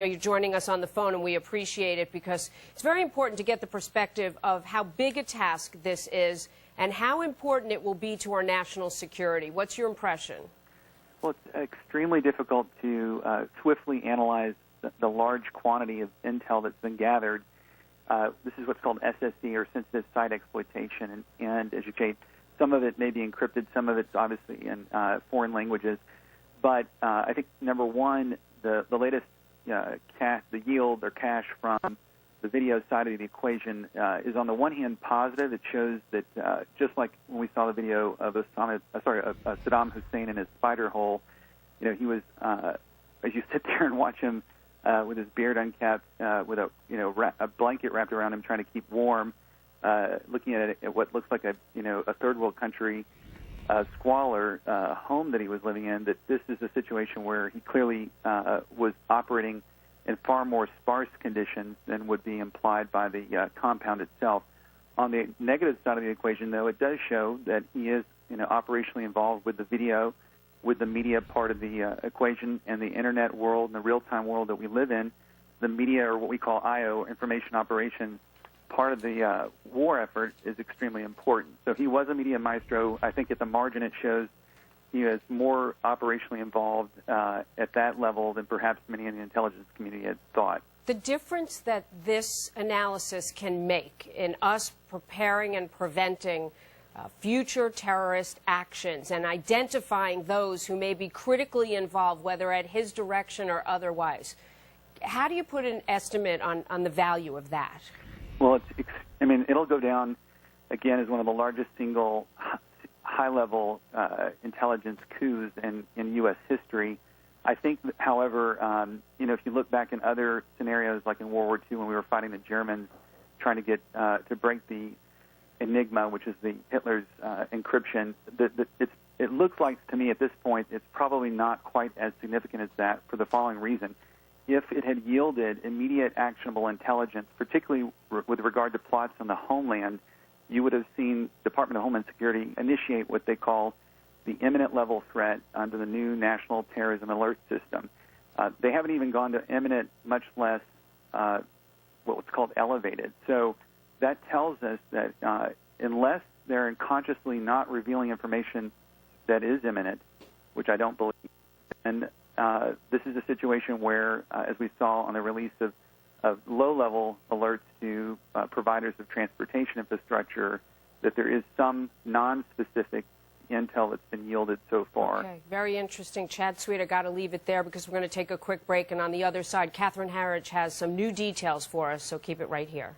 You're joining us on the phone, and we appreciate it because it's very important to get the perspective of how big a task this is and how important it will be to our national security. What's your impression? Well, it's extremely difficult to swiftly analyze the large quantity of intel that's been gathered. This is what's called SSE, or sensitive site exploitation, and as you say, some of it may be encrypted, some of it's obviously in foreign languages. But I think, number one, the latest the yield or cache from the video side of the equation is on the one hand positive. It shows that just like when we saw the video of Saddam Hussein in his spider hole, he was as you sit there and watch him with his beard uncapped, with a blanket wrapped around him, trying to keep warm, looking at what looks like a third world country squalor home that he was living in, that this is a situation where he clearly was operating in far more sparse conditions than would be implied by the compound itself. On the negative side of the equation, though, it does show that he is operationally involved with the video, with the media part of the equation, and the Internet world and the real-time world that we live in. The media, or what we call I.O., information operations, part of the war effort is extremely important. So he was a media maestro. I think at the margin it shows he is more operationally involved at that level than perhaps many in the intelligence community had thought. The difference that this analysis can make in us preparing and preventing future terrorist actions and identifying those who may be critically involved, whether at his direction or otherwise, how do you put an estimate on the value of that? Well, it'll go down, again, as one of the largest single high-level intelligence coups in U.S. history. I think, however, if you look back in other scenarios, like in World War II when we were fighting the Germans, trying to get to break the Enigma, which is Hitler's encryption, it looks like to me at this point it's probably not quite as significant as that for the following reason. If it had yielded immediate actionable intelligence, particularly with regard to plots on the homeland, you would have seen Department of Homeland Security initiate what they call the imminent level threat under the new National Terrorism Alert System. They haven't even gone to imminent, much less what's called elevated. So that tells us that unless they're consciously not revealing information that is imminent, which I don't believe, and this is a situation where, as we saw on the release of low-level alerts to providers of transportation infrastructure, that there is some non-specific intel that's been yielded so far. Okay, very interesting. Chad Sweet, I got to leave it there because we're going to take a quick break, and on the other side, Catherine Harridge has some new details for us, so keep it right here.